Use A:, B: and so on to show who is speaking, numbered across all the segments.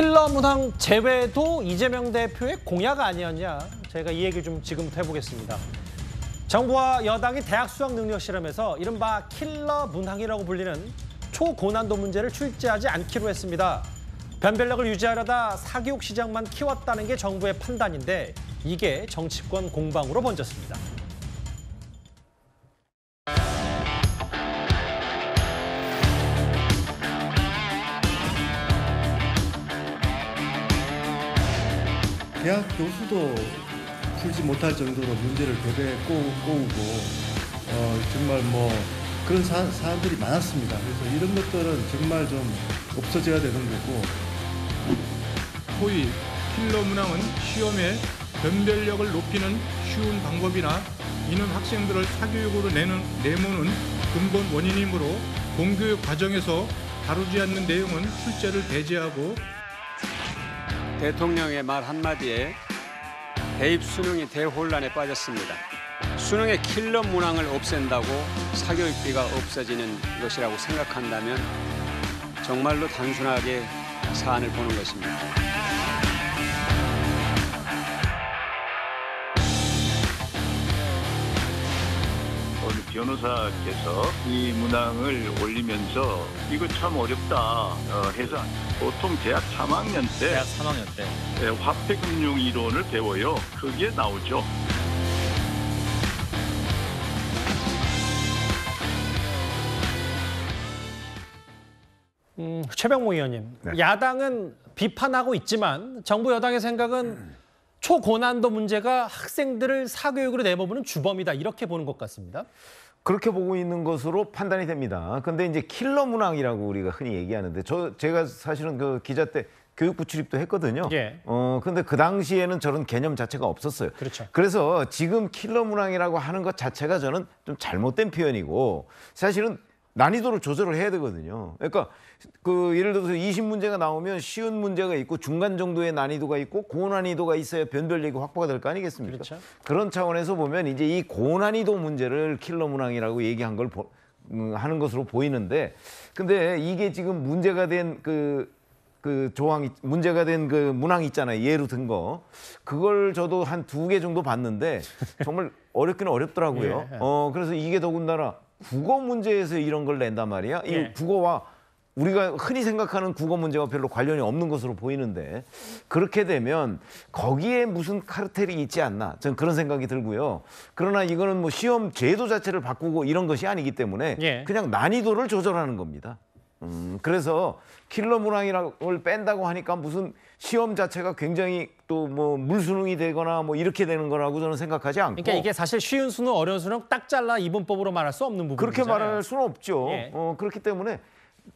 A: 킬러 문항 제외도 이재명 대표의 공약 아니었냐? 저희가 이 얘기를 좀 지금부터 해보겠습니다. 정부와 여당이 대학 수학 능력 실험에서 이른바 킬러 문항이라고 불리는 초고난도 문제를 출제하지 않기로 했습니다. 변별력을 유지하려다 사교육 시장만 키웠다는 게 정부의 판단인데 이게 정치권 공방으로 번졌습니다.
B: 대학 교수도 풀지 못할 정도로 문제를 베베 꼬우고 정말 그런 사안들이 많았습니다. 그래서 이런 것들은 정말 좀 없어져야 되는 거고.
C: 소위 킬러 문항은 시험에 변별력을 높이는 쉬운 방법이나 이는 학생들을 사교육으로 내모는 근본 원인이므로 공교육 과정에서 다루지 않는 내용은 출제를 배제하고
D: 대통령의 말 한마디에 대입 수능이 대혼란에 빠졌습니다. 수능의 킬러 문항을 없앤다고 사교육비가 없어지는 것이라고 생각한다면 정말로 단순하게 사안을 보는 것입니다.
E: 어느 변호사께서 이 문항을 올리면서 이거 참 어렵다 해서 보통 대학 3학년 때 화폐금융 이론을 배워요. 그게 나오죠.
A: 최병모 의원님, 네. 야당은 비판하고 있지만 정부 여당의 생각은 초고난도 문제가 학생들을 사교육으로 내모부는 주범이다 이렇게 보는 것 같습니다.
F: 그렇게 보고 있는 것으로 판단이 됩니다. 근데 이제 킬러 문항이라고 우리가 흔히 얘기하는데 제가 사실은 그 기자 때 교육부 출입도 했거든요.
A: 예.
F: 근데 그 당시에는 저런 개념 자체가 없었어요.
A: 그렇죠.
F: 그래서 지금 킬러 문항이라고 하는 것 자체가 저는 좀 잘못된 표현이고 사실은 난이도를 조절을 해야 되거든요. 그러니까 예를 들어서 20문제가 나오면 쉬운 문제가 있고 중간 정도의 난이도가 있고 고난이도가 있어야 변별력이 확보가 될 거 아니겠습니까?
A: 그렇죠.
F: 그런 차원에서 보면 이제 이 고난이도 문제를 킬러 문항이라고 얘기한 걸 하는 것으로 보이는데, 근데 이게 지금 문제가 된 문제가 된 그 문항 있잖아요. 예로 든 거. 그걸 저도 한 2개 정도 봤는데 정말 어렵기는 어렵더라고요.
A: 예.
F: 그래서 이게 더군다나 국어 문제에서 이런 걸 낸단 말이야. 이
A: 예.
F: 국어와 우리가 흔히 생각하는 국어 문제와 별로 관련이 없는 것으로 보이는데 그렇게 되면 거기에 무슨 카르텔이 있지 않나 저는 그런 생각이 들고요. 그러나 이거는 시험 제도 자체를 바꾸고 이런 것이 아니기 때문에
A: 예.
F: 그냥 난이도를 조절하는 겁니다. 그래서 킬러 문항을 뺀다고 하니까 무슨 시험 자체가 굉장히 또 물수능이 되거나 이렇게 되는 거라고 저는 생각하지 않고.
A: 그러니까 이게 사실 쉬운 수능, 어려운 수능 딱 잘라 이분법으로 말할 수 없는 부분이잖아요.
F: 그렇게 말할 수는 없죠.
A: 예.
F: 그렇기 때문에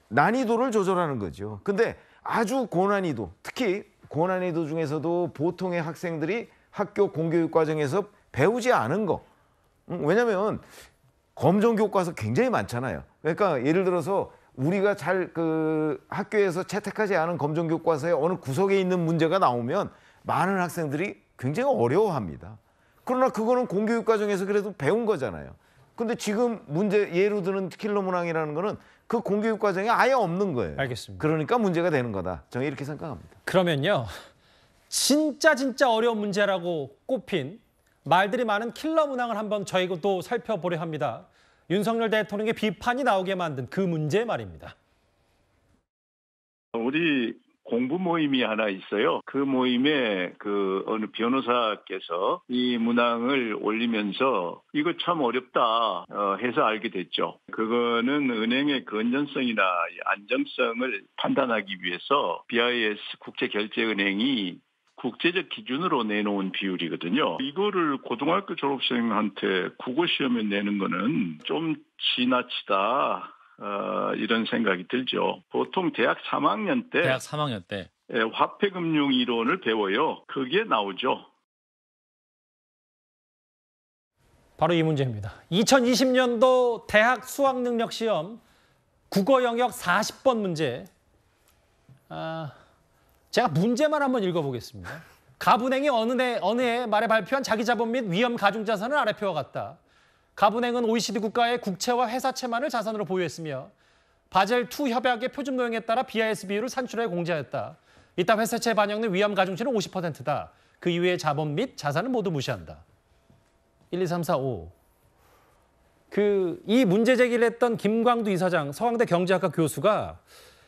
F: 난이도를 조절하는 거죠. 근데 아주 고난이도, 특히 고난이도 중에서도 보통의 학생들이 학교 공교육 과정에서 배우지 않은 거. 왜냐하면 검정교과서 굉장히 많잖아요. 그러니까 예를 들어서 우리가 학교에서 채택하지 않은 검정교과서의 어느 구석에 있는 문제가 나오면 많은 학생들이 굉장히 어려워합니다. 그러나 그거는 공교육 과정에서 그래도 배운 거잖아요. 근데 지금 예로 드는 킬러 문항이라는 거는 그 공교육 과정에 아예 없는 거예요.
A: 알겠습니다.
F: 그러니까 문제가 되는 거다. 저는 이렇게 생각합니다.
A: 그러면요. 진짜 어려운 문제라고 꼽힌 말들이 많은 킬러 문항을 한번 저희도 살펴보려 합니다. 윤석열 대통령의 비판이 나오게 만든 그 문제 말입니다.
E: 우리 공부 모임이 하나 있어요. 그 모임에 어느 변호사께서 이 문항을 올리면서 이거 참 어렵다 해서 알게 됐죠. 그거는 은행의 건전성이나 안정성을 판단하기 위해서 BIS 국제결제은행이 국제적 기준으로 내놓은 비율이거든요. 이거를 고등학교 졸업생한테 국어 시험에 내는 거는 좀 지나치다. 이런 생각이 들죠. 보통 대학 3학년 때 화폐금융 이론을 배워요. 그게 나오죠.
A: 바로 이 문제입니다. 2020년도 대학 수학능력시험 국어 영역 40번 문제. 제가 문제만 한번 읽어보겠습니다. 갑은행이 어느 해 말에 발표한 자기자본 및 위험 가중자산은 아래표와 같다. 갑은행은 OECD 국가의 국채와 회사채만을 자산으로 보유했으며 바젤2 협약의 표준 노형에 따라 BIS 비율을 산출해 공제하였다. 이따 회사채에 반영된 위험 가중치는 50%다. 그 이외의 자본 및 자산은 모두 무시한다. 1, 2, 3, 4, 5. 이 문제 제기를 했던 김광두 이사장, 서강대 경제학과 교수가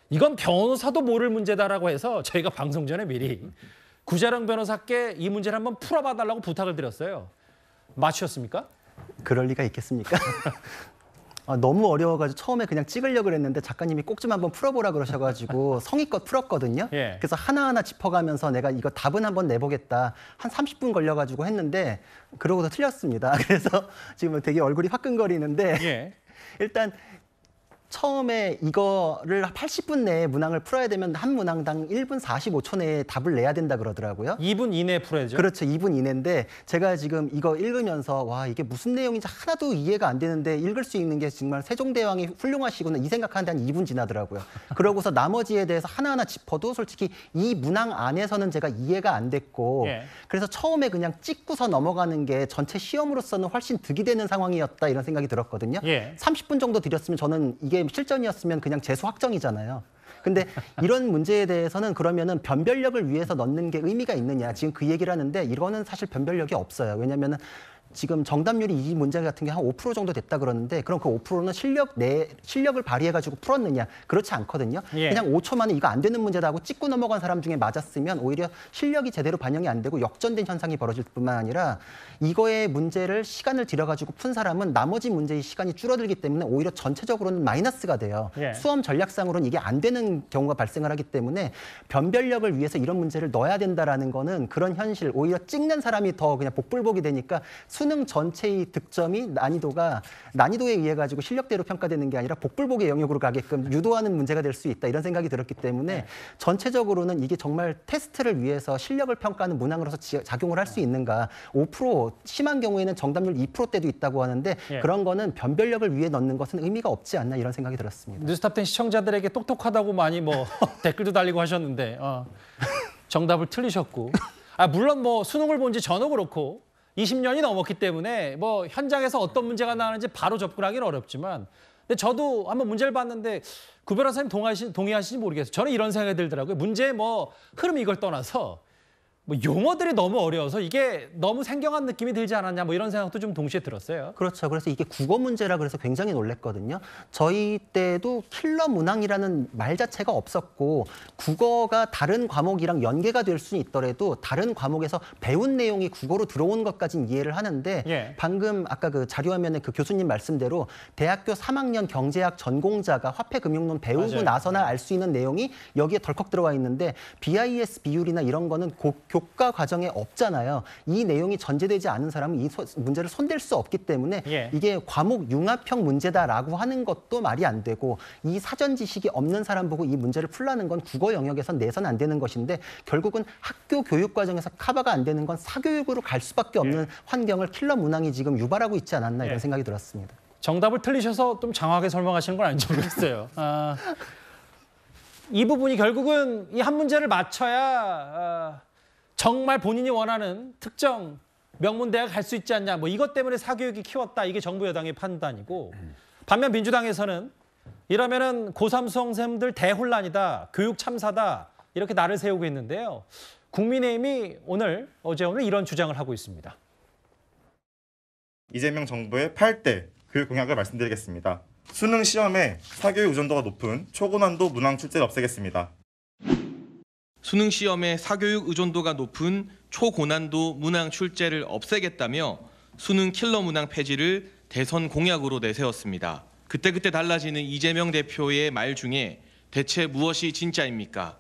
A: 이건 변호사도 모를 문제다라고 해서 저희가 방송 전에 미리 구자령 변호사께 이 문제를 한번 풀어봐달라고 부탁을 드렸어요. 맞추셨습니까?
G: 그럴 리가 있겠습니까? 너무 어려워가지고 처음에 그냥 찍으려고 그랬는데 작가님이 꼭 좀 한번 풀어보라 그러셔가지고 성의껏 풀었거든요.
A: 예.
G: 그래서 하나하나 짚어가면서 내가 이거 답은 한번 내보겠다. 한 30분 걸려가지고 했는데 그러고서 틀렸습니다. 그래서 지금 되게 얼굴이 화끈거리는데
A: 예.
G: 일단 처음에 이거를 80분 내에 문항을 풀어야 되면 한 문항당 1분 45초 내에 답을 내야 된다 그러더라고요.
A: 2분 이내에 풀어야죠.
G: 그렇죠. 2분 이내인데 제가 지금 이거 읽으면서 와 이게 무슨 내용인지 하나도 이해가 안 되는데 읽을 수 있는 게 정말 세종대왕이 훌륭하시구나 이 생각하는데 한 2분 지나더라고요. 그러고서 나머지에 대해서 하나하나 짚어도 솔직히 이 문항 안에서는 제가 이해가 안 됐고
A: 예.
G: 그래서 처음에 그냥 찍고서 넘어가는 게 전체 시험으로서는 훨씬 득이 되는 상황이었다 이런 생각이 들었거든요.
A: 예.
G: 30분 정도 드렸으면 저는 이게 실전이었으면 그냥 재수 확정이잖아요. 근데 이런 문제에 대해서는 그러면은 변별력을 위해서 넣는 게 의미가 있느냐. 지금 그 얘기를 하는데 이거는 사실 변별력이 없어요. 왜냐면은 지금 정답률이 이 문제 같은 게 한 5% 정도 됐다 그러는데 그럼 그 5%는 실력을 발휘해가지고 풀었느냐. 그렇지 않거든요.
A: 예.
G: 그냥 5초 만에 이거 안 되는 문제다 하고 찍고 넘어간 사람 중에 맞았으면 오히려 실력이 제대로 반영이 안 되고 역전된 현상이 벌어질 뿐만 아니라 이거의 문제를 시간을 들여가지고 푼 사람은 나머지 문제의 시간이 줄어들기 때문에 오히려 전체적으로는 마이너스가 돼요.
A: 예.
G: 수험 전략상으로는 이게 안 되는 경우가 발생을 하기 때문에 변별력을 위해서 이런 문제를 넣어야 된다라는 거는 그런 현실, 오히려 찍는 사람이 더 그냥 복불복이 되니까 수능 전체의 득점이 난이도에 의해 가지고 실력대로 평가되는 게 아니라 복불복의 영역으로 가게끔 유도하는 문제가 될 수 있다 이런 생각이 들었기 때문에 전체적으로는 이게 정말 테스트를 위해서 실력을 평가하는 문항으로서 작용을 할 수 있는가. 5% 심한 경우에는 정답률 2%대도 있다고 하는데
A: 예.
G: 그런 거는 변별력을 위해 넣는 것은 의미가 없지 않나 이런 생각이 들었습니다.
A: 뉴스탑10 시청자들에게 똑똑하다고 많이 댓글도 달리고 하셨는데 정답을 틀리셨고 물론 수능을 본 지 저는 그렇고 20년이 넘었기 때문에 현장에서 어떤 문제가 나오는지 바로 접근하기는 어렵지만 근데 저도 한번 문제를 봤는데 구 변호사님 동의하시는지 모르겠어요. 저는 이런 생각이 들더라고요. 문제의 흐름 이걸 떠나서 용어들이 너무 어려워서 이게 너무 생경한 느낌이 들지 않았냐 이런 생각도 좀 동시에 들었어요.
G: 그렇죠. 그래서 이게 국어 문제라 그래서 굉장히 놀랐거든요. 저희 때도 킬러 문항이라는 말 자체가 없었고 국어가 다른 과목이랑 연계가 될 수는 있더라도 다른 과목에서 배운 내용이 국어로 들어온 것까지는 이해를 하는데
A: 예.
G: 방금 아까 그 자료화면에 그 교수님 말씀대로 대학교 3학년 경제학 전공자가 화폐금융론 배우고
A: 맞아요.
G: 나서나 알 수 있는 내용이 여기에 덜컥 들어와 있는데 BIS 비율이나 이런 거는 교과 과정에 없잖아요. 이 내용이 전제되지 않은 사람은 이 문제를 손댈 수 없기 때문에
A: 예.
G: 이게 과목 융합형 문제다라고 하는 것도 말이 안 되고 이 사전 지식이 없는 사람 보고 이 문제를 풀라는 건 국어 영역에선 내선 안 되는 것인데 결국은 학교 교육 과정에서 커버가 안 되는 건 사교육으로 갈 수밖에 없는 환경을 킬러 문항이 지금 유발하고 있지 않았나 이런 생각이 들었습니다.
A: 정답을 틀리셔서 좀 장황하게 설명하시는 건 아닌지 모르겠어요. 이 부분이 결국은 이 한 문제를 맞춰야 정말 본인이 원하는 특정 명문대학 갈 수 있지 않냐. 이것 때문에 사교육이 키웠다. 이게 정부 여당의 판단이고 반면 민주당에서는 이러면은 고3 수험생들 대혼란이다. 교육 참사다. 이렇게 날을 세우고 있는데요. 국민의힘이 어제 오늘 이런 주장을 하고 있습니다.
H: 이재명 정부의 8대 교육 공약을 말씀드리겠습니다. 수능 시험에 사교육 의존도가 높은 초고난도 문항 출제를 없애겠습니다.
I: 수능 시험에 사교육 의존도가 높은 초고난도 문항 출제를 없애겠다며 수능 킬러 문항 폐지를 대선 공약으로 내세웠습니다. 그때그때 달라지는 이재명 대표의 말 중에 대체 무엇이 진짜입니까?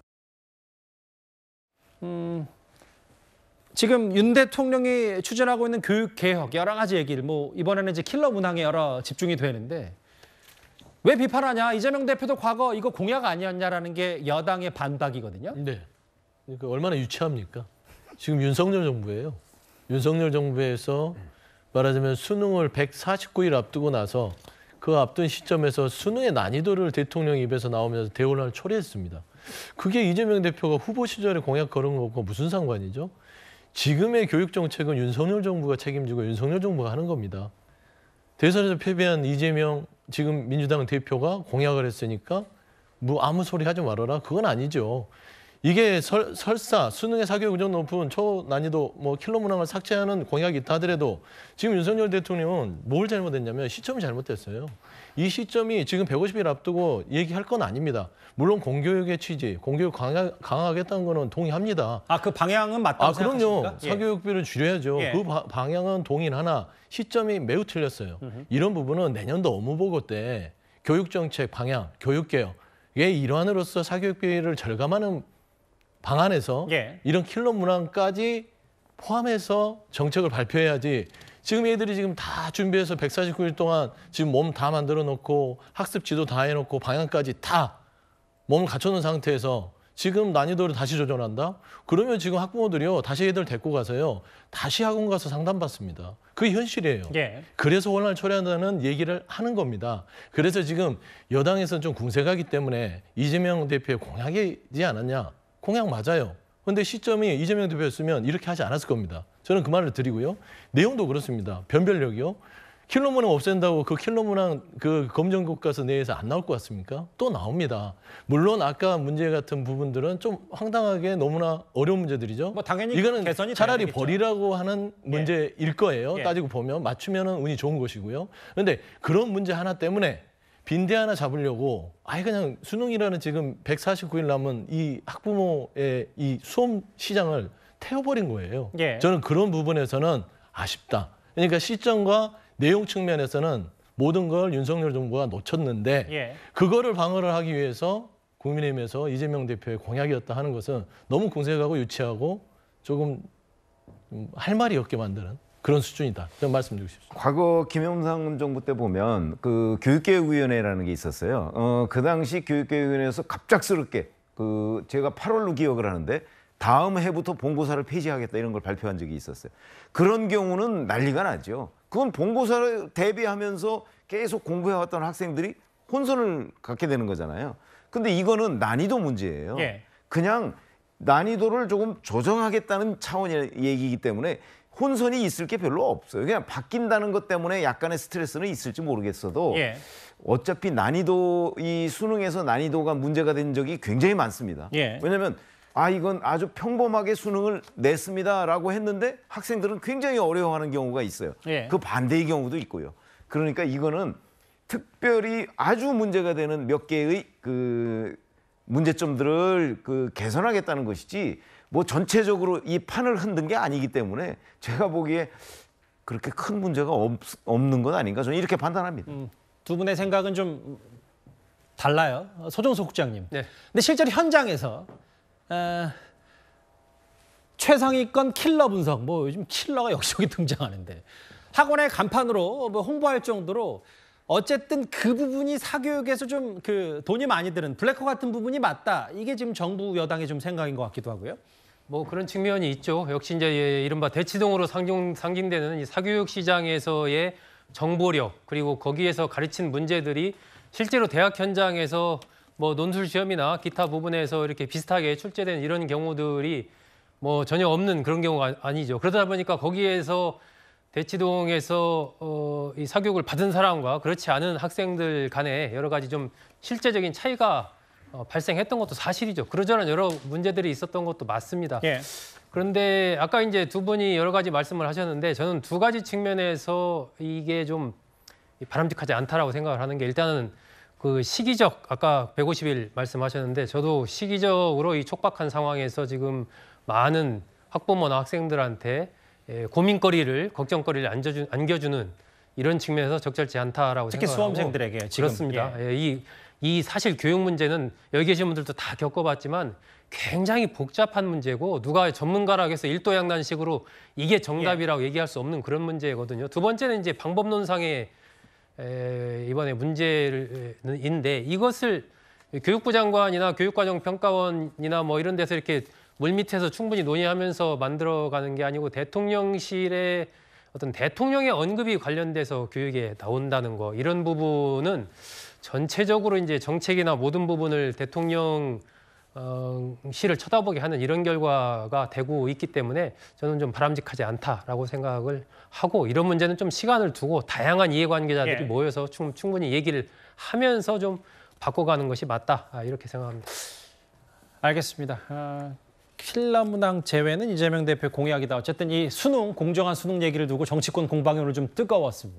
A: 지금 윤 대통령이 추진하고 있는 교육개혁 여러 가지 얘기를 이번에는 이제 킬러 문항에 여러 집중이 되는데 왜 비판하냐? 이재명 대표도 과거 이거 공약 아니었냐라는 게 여당의 반박이거든요.
J: 네. 그러니까 얼마나 유치합니까? 지금 윤석열 정부예요. 윤석열 정부에서 말하자면 수능을 149일 앞두고 나서 그 앞둔 시점에서 수능의 난이도를 대통령 입에서 나오면서 대혼란을 초래했습니다. 그게 이재명 대표가 후보 시절에 공약 걸은 것과 무슨 상관이죠? 지금의 교육 정책은 윤석열 정부가 책임지고 윤석열 정부가 하는 겁니다. 대선에서 패배한 이재명 지금 민주당 대표가 공약을 했으니까 아무 소리 하지 말아라. 그건 아니죠. 이게 설사 수능의 사교육 의존도 높은 초난이도 뭐 킬러 문항을 삭제하는 공약이 있다 하더라도 지금 윤석열 대통령은 뭘 잘못했냐면 시점이 잘못됐어요. 이 시점이 지금 150일 앞두고 얘기할 건 아닙니다. 물론 공교육의 취지, 공교육 강화하겠다는 거는 동의합니다.
A: 그 방향은 맞다고
J: 그럼요.
A: 생각하십니까?
J: 사교육비를 줄여야죠.
A: 예.
J: 그 방향은 동의하나 시점이 매우 틀렸어요. 이런 부분은 내년도 업무보고 때 교육정책 방향, 교육개혁의 일환으로서 사교육비를 절감하는 방안에서
A: 예.
J: 이런 킬러 문항까지 포함해서 정책을 발표해야지. 지금 애들이 지금 다 준비해서 149일 동안 지금 몸 다 만들어 놓고 학습 지도 다 해놓고 방향까지 다 몸을 갖춰놓은 상태에서 지금 난이도를 다시 조정한다? 그러면 지금 학부모들이요 다시 애들 데리고 가서요 다시 학원 가서 상담받습니다. 그게 현실이에요.
A: 예.
J: 그래서 혼란을 초래한다는 얘기를 하는 겁니다. 그래서 지금 여당에서는 좀 궁색하기 때문에 이재명 대표의 공약이지 않았냐? 공약 맞아요. 그런데 시점이 이재명 대표였으면 이렇게 하지 않았을 겁니다. 저는 그 말을 드리고요. 내용도 그렇습니다. 변별력이요. 킬러 문항 없앤다고 그 킬러 문항 그 검정교과서 내에서 안 나올 것 같습니까? 또 나옵니다. 물론 아까 문제 같은 부분들은 좀 황당하게 너무나 어려운 문제들이죠.
A: 뭐 당연히
J: 이거는
A: 개선이
J: 차라리
A: 돼야 되겠죠.
J: 버리라고 하는 문제일 거예요.
A: 예.
J: 따지고 보면 맞추면은 운이 좋은 것이고요. 그런데 그런 문제 하나 때문에 빈대 하나 잡으려고 아예 그냥 수능이라는 지금 149일 남은 이 학부모의 이 수험 시장을 태워버린 거예요.
A: 예.
J: 저는 그런 부분에서는 아쉽다. 그러니까 시점과 내용 측면에서는 모든 걸 윤석열 정부가 놓쳤는데
A: 예.
J: 그거를 방어를 하기 위해서 국민의힘에서 이재명 대표의 공약이었다 하는 것은 너무 궁색하고 유치하고 조금 할 말이 없게 만드는 그런 수준이다. 저는 말씀드리고 싶습니다.
F: 과거 김영삼 정부 때 보면 그 교육개혁위원회라는 게 있었어요. 그 당시 교육개혁위원회에서 갑작스럽게 제가 8월로 기억을 하는데 다음 해부터 본고사를 폐지하겠다 이런 걸 발표한 적이 있었어요. 그런 경우는 난리가 나죠. 그건 본고사를 대비하면서 계속 공부해왔던 학생들이 혼선을 갖게 되는 거잖아요. 근데 이거는 난이도 문제예요.
A: 예.
F: 그냥 난이도를 조금 조정하겠다는 차원의 얘기이기 때문에 혼선이 있을 게 별로 없어요. 그냥 바뀐다는 것 때문에 약간의 스트레스는 있을지 모르겠어도
A: 예.
F: 어차피 난이도, 이 수능에서 난이도가 문제가 된 적이 굉장히 많습니다.
A: 예.
F: 왜냐하면 이건 아주 평범하게 수능을 냈습니다라고 했는데 학생들은 굉장히 어려워하는 경우가 있어요.
A: 예.
F: 그 반대의 경우도 있고요. 그러니까 이거는 특별히 아주 문제가 되는 몇 개의 그 문제점들을 개선하겠다는 것이지 뭐 전체적으로 이 판을 흔든 게 아니기 때문에 제가 보기에 그렇게 큰 문제가 없는 건 아닌가 저는 이렇게 판단합니다.
A: 두 분의 생각은 좀 달라요. 소정석 국장님.
K: 네.
A: 근데 실제로 현장에서 최상위권 킬러 분석, 뭐 요즘 킬러가 여기저기 등장하는데 학원의 간판으로 뭐 홍보할 정도로 어쨌든 그 부분이 사교육에서 좀 돈이 많이 드는 블랙홀 같은 부분이 맞다. 이게 지금 정부 여당의 좀 생각인 것 같기도 하고요.
K: 뭐 그런 측면이 있죠. 역시 이제 이른바 대치동으로 상징되는 이 사교육 시장에서의 정보력 그리고 거기에서 가르친 문제들이 실제로 대학 현장에서 뭐 논술 시험이나 기타 부분에서 이렇게 비슷하게 출제된 이런 경우들이 뭐 전혀 없는 그런 경우가 아니죠. 그러다 보니까 거기에서 대치동에서 이 사교육을 받은 사람과 그렇지 않은 학생들 간에 여러 가지 좀 실제적인 차이가 발생했던 것도 사실이죠. 그러저런 여러 문제들이 있었던 것도 맞습니다.
A: 예.
K: 그런데 아까 이제 두 분이 여러 가지 말씀을 하셨는데 저는 두 가지 측면에서 이게 좀 바람직하지 않다라고 생각을 하는 게 일단은 그 시기적 아까 150일 말씀하셨는데 저도 시기적으로 이 촉박한 상황에서 지금 많은 학부모나 학생들한테 고민거리를 걱정거리를 안겨주는 이런 측면에서 적절치 않다라고
A: 특히
K: 생각하고
A: 수험생들에게 지금,
K: 그렇습니다. 이 사실 교육 문제는 여기 계신 분들도 다 겪어봤지만 굉장히 복잡한 문제고 누가 전문가라고 해서 일도양단식으로 이게 정답이라고 얘기할 수 없는 그런 문제거든요. 두 번째는 이제 방법론상의 이번에 문제인데 이것을 교육부 장관이나 교육과정평가원이나 뭐 이런 데서 이렇게 물밑에서 충분히 논의하면서 만들어가는 게 아니고 대통령실의 어떤 대통령의 언급이 관련돼서 교육에 나온다는 거 이런 부분은 전체적으로 이제 정책이나 모든 부분을 대통령 실을 쳐다보게 하는 이런 결과가 되고 있기 때문에 저는 좀 바람직하지 않다라고 생각을 하고 이런 문제는 좀 시간을 두고 다양한 이해관계자들이 모여서 충분히 얘기를 하면서 좀 바꿔가는 것이 맞다 이렇게 생각합니다.
A: 알겠습니다. 킬러 문항 제외는 이재명 대표의 공약이다. 어쨌든 이 수능, 공정한 수능 얘기를 두고 정치권 공방이 오늘 좀 뜨거웠습니다.